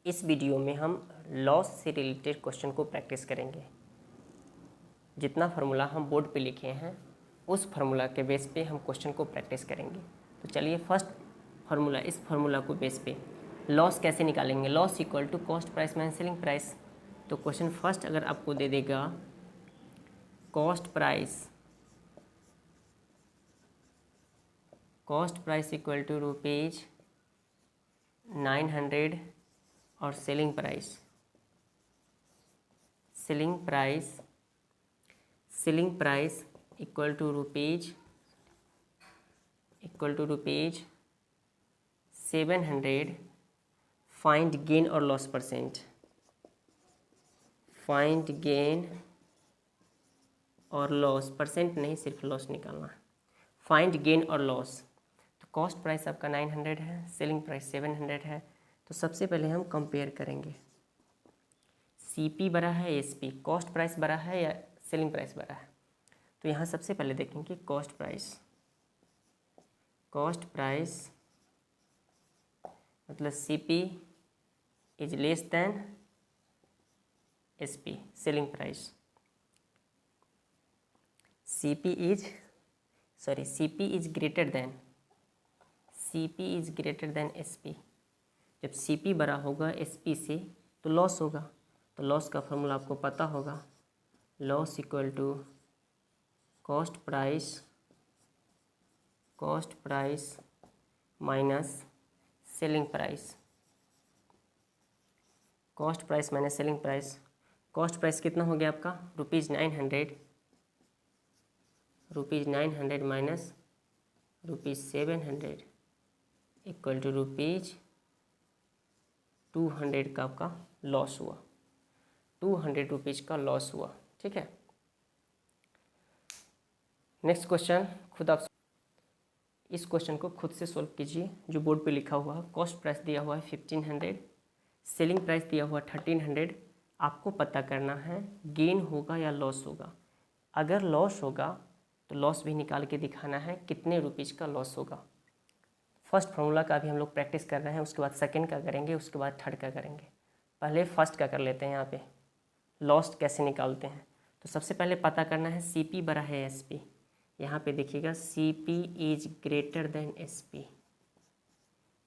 इस वीडियो में हम लॉस से रिलेटेड क्वेश्चन को प्रैक्टिस करेंगे। जितना फार्मूला हम बोर्ड पे लिखे हैं उस फार्मूला के बेस पे हम क्वेश्चन को प्रैक्टिस करेंगे। तो चलिए फर्स्ट फार्मूला, इस फार्मूला को बेस पे लॉस कैसे निकालेंगे। Loss equal to cost price minus selling price. तो क्वेश्चन फर्स्ट अगर आपको दे देगा cost price equal to rupees 900 और selling price equal to rupees 700। Find gain और लॉस परसेंट। फाइंड गेन और लॉस परसेंट नहीं, सिर्फ लॉस निकालना है। फाइंड गेन और लॉस। तो कॉस्ट प्राइस आपका 900 है, सेलिंग प्राइस 700 है। तो सबसे पहले हम कंपेयर करेंगे, सीपी बड़ा है एसपी, कॉस्ट प्राइस बड़ा है या सेलिंग प्राइस बड़ा है। तो यहाँ सबसे पहले देखेंगे कॉस्ट प्राइस मतलब CP is less than SP, selling price. CP is greater than SP. जब सीपी बड़ा होगा एसपी से तो लॉस होगा। तो लॉस का फॉर्मूला आपको पता होगा, loss equal to cost price minus selling price. Cost price minus selling price. Cost price कितना हो गया आपका rupees 900 minus rupees 700 equal to rupees 200 का आपका लॉस हुआ। 200 रुपीज़ का लॉस हुआ। ठीक है, नेक्स्ट क्वेश्चन खुद आप इस क्वेश्चन को खुद से सॉल्व कीजिए। जो बोर्ड पे लिखा हुआ है, कॉस्ट प्राइस दिया हुआ है 1500, सेलिंग प्राइस दिया हुआ 1300। आपको पता करना है गेन होगा या लॉस होगा। अगर लॉस होगा तो लॉस भी निकाल के दिखाना है कितने रुपीज़ का लॉस होगा। फर्स्ट फार्मूला का अभी हम लोग प्रैक्टिस कर रहे हैं, उसके बाद सेकंड का करेंगे, उसके बाद थर्ड का करेंगे। पहले फर्स्ट का कर लेते हैं। यहाँ पे लॉस कैसे निकालते हैं। तो सबसे पहले पता करना है सीपी बड़ा है एसपी। यहाँ पे देखिएगा CP is greater than SP.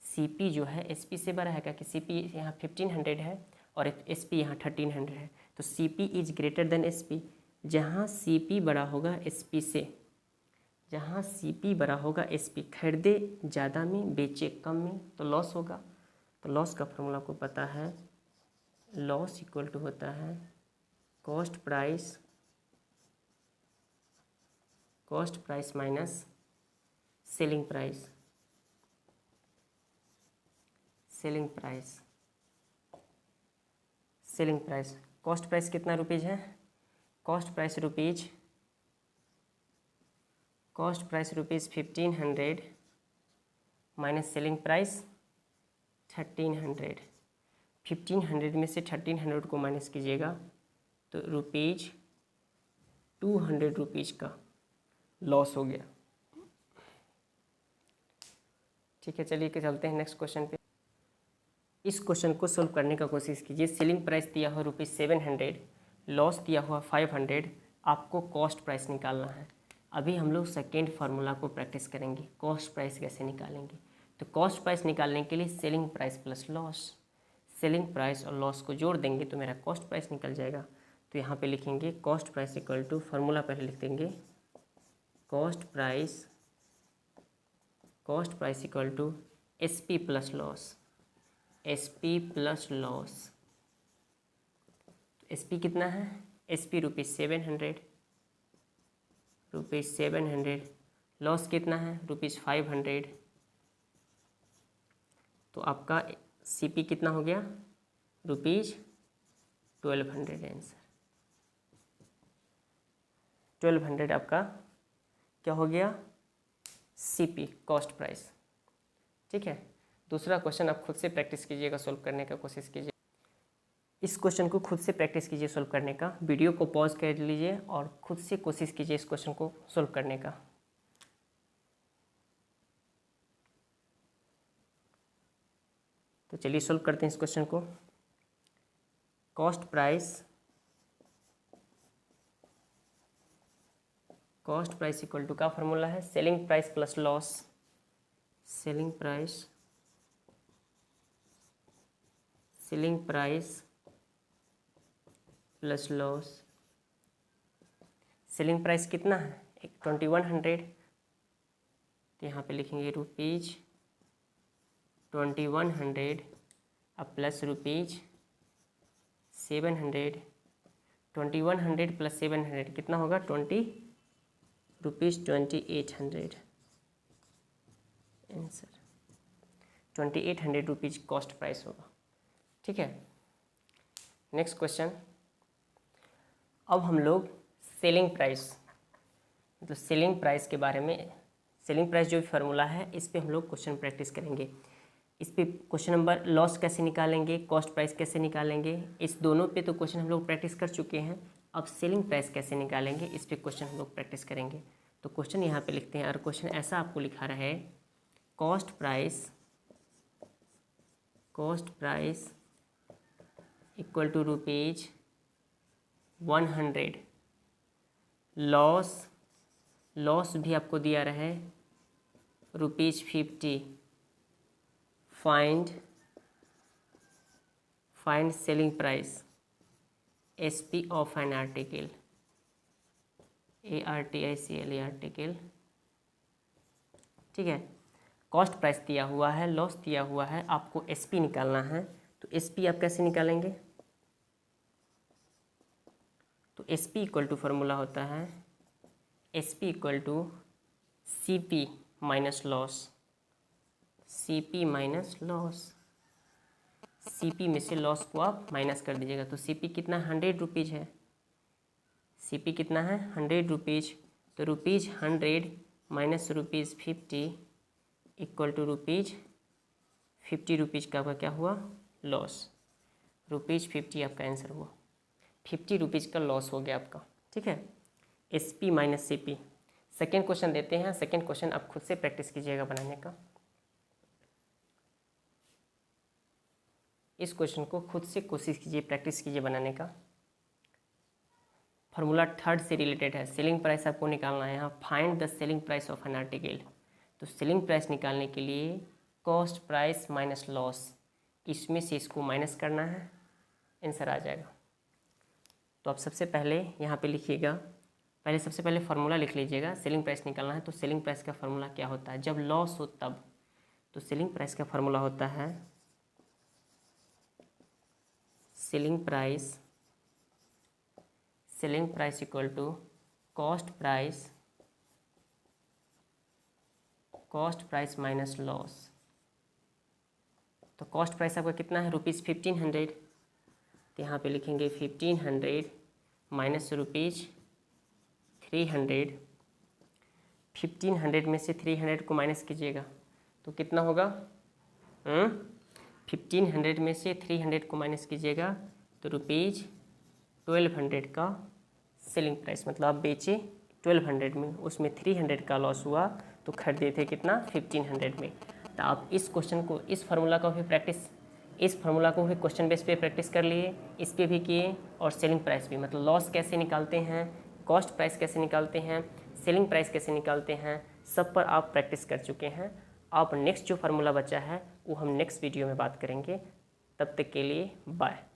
CP जो है एसपी से बड़ा है, क्योंकि सीपी यहाँ 1500 है और एसपी यहाँ 1300 है। तो CP is greater than SP. जहाँ सीपी बड़ा होगा एसपी से, जहाँ सीपी बड़ा होगा एसपी, खरीदे ज़्यादा में बेचे कम में तो लॉस होगा। तो लॉस का फॉर्मूला को पता है, लॉस इक्वल टू होता है cost price minus selling price. Cost price कितना रुपीज़ है। Cost price rupees 1500 minus selling price 1300। 1500 में से 1300 को माइनस कीजिएगा तो रुपीज़ 200 रुपीज़ का लॉस हो गया। ठीक है, चलिए के चलते हैं नेक्स्ट क्वेश्चन पे। इस क्वेश्चन को सोल्व करने का कोशिश कीजिए। सेलिंग प्राइस दिया हुआ रुपीज़ 700, लॉस दिया हुआ 500। आपको कॉस्ट प्राइस निकालना है। अभी हम लोग सेकेंड फार्मूला को प्रैक्टिस करेंगे, कॉस्ट प्राइस कैसे निकालेंगे। तो कॉस्ट प्राइस निकालने के लिए selling price plus loss, selling price और लॉस को जोड़ देंगे तो मेरा कॉस्ट प्राइस निकल जाएगा। तो यहाँ पे लिखेंगे cost price equal to, formula पहले लिख देंगे, cost price equal to SP plus loss. SP कितना है, एसपी रुपीज़ 700, लॉस कितना है रुपीज़ 500। तो आपका सीपी कितना हो गया रुपीज़ 1200। आंसर 1200 आपका क्या हो गया, सीपी कॉस्ट प्राइस। ठीक है, दूसरा क्वेश्चन आप खुद से प्रैक्टिस कीजिएगा, सोल्व करने का कोशिश कीजिए। इस क्वेश्चन को खुद से प्रैक्टिस कीजिए सोल्व करने का। वीडियो को पॉज कर लीजिए और खुद से कोशिश कीजिए इस क्वेश्चन को सोल्व करने का। तो चलिए सोल्व करते हैं इस क्वेश्चन को। कॉस्ट प्राइस इक्वल टू का फॉर्मूला है selling price plus loss, selling price plus loss. Selling price कितना है, एक 2100, तो यहाँ पे लिखेंगे रुपीज 2100 अब प्लस रुपीज 700, 2100 प्लस 700 कितना होगा, rupees 2800। Answer 2800 rupees cost price होगा। ठीक है, नेक्स्ट क्वेश्चन। अब हम लोग सेलिंग प्राइस, मतलब सेलिंग प्राइस के बारे में, सेलिंग प्राइस जो भी फार्मूला है इस पे हम लोग क्वेश्चन प्रैक्टिस करेंगे। इस पे क्वेश्चन नंबर लॉस कैसे निकालेंगे, कॉस्ट प्राइस कैसे निकालेंगे, इस दोनों पे तो क्वेश्चन हम लोग प्रैक्टिस कर चुके हैं। अब सेलिंग प्राइस कैसे निकालेंगे इस पे क्वेश्चन हम लोग प्रैक्टिस करेंगे। तो क्वेश्चन यहाँ पे लिखते हैं, और क्वेश्चन ऐसा आपको लिखा रहा है, cost price equal to rupees 100, loss भी आपको दिया रहा है rupees 50, find selling price SP of an article, ARTICL article. ठीक है, कॉस्ट प्राइस दिया हुआ है, लॉस दिया हुआ है, आपको SP निकालना है। तो SP आप कैसे निकालेंगे, तो SP इक्वल टू फार्मूला होता है SP equal to CP minus loss, CP minus loss. CP में से लॉस को आप माइनस कर दीजिएगा, तो CP कितना, 100 रुपीज़ है। CP कितना है, 100 रुपीज़। तो rupees 100 minus rupees 50 equal to rupees 50 rupees का आपका क्या हुआ, लॉस। रुपीज़ 50 आपका आंसर हुआ, 50 रुपीज़ का लॉस हो गया आपका। ठीक है, SP minus CP। Second question देते हैं, सेकेंड क्वेश्चन आप खुद से प्रैक्टिस कीजिएगा बनाने का। इस क्वेश्चन को खुद से कोशिश कीजिए, प्रैक्टिस कीजिए बनाने का। फार्मूला थर्ड से रिलेटेड है, सेलिंग प्राइस आपको निकालना है। यहाँ find the selling price of an article, तो सेलिंग प्राइस निकालने के लिए कॉस्ट प्राइस माइनस लॉस, इसमें से इसको माइनस करना है, आंसर आ जाएगा। तो आप सबसे पहले यहाँ पे लिखिएगा, सबसे पहले फार्मूला लिख लीजिएगा। सेलिंग प्राइस निकालना है तो सेलिंग प्राइस का फार्मूला क्या होता है, जब लॉस हो तब। तो सेलिंग प्राइस का फार्मूला होता है selling price equal to cost price minus loss. तो कॉस्ट प्राइस आपका कितना है, रुपीज़ 1500, तो यहाँ पे लिखेंगे 1500 माइनस रुपीज़ 300। 1500 में से 300 को माइनस कीजिएगा तो कितना होगा, 1500 में से 300 को माइनस कीजिएगा तो रुपीज़ 1200 का सेलिंग प्राइस, मतलब आप बेचे 1200 में, उसमें 300 का लॉस हुआ तो खरीदे थे कितना, 1500 में। तो आप इस क्वेश्चन को, इस फार्मूला का भी प्रैक्टिस, इस फार्मूला को भी क्वेश्चन बेस पे प्रैक्टिस कर लिए, इस पे भी किए, और सेलिंग प्राइस भी, मतलब लॉस कैसे निकालते हैं, कॉस्ट प्राइस कैसे निकालते हैं, सेलिंग प्राइस कैसे निकालते हैं, सब पर आप प्रैक्टिस कर चुके हैं। आप नेक्स्ट जो फार्मूला बचा है वो हम नेक्स्ट वीडियो में बात करेंगे। तब तक के लिए बाय।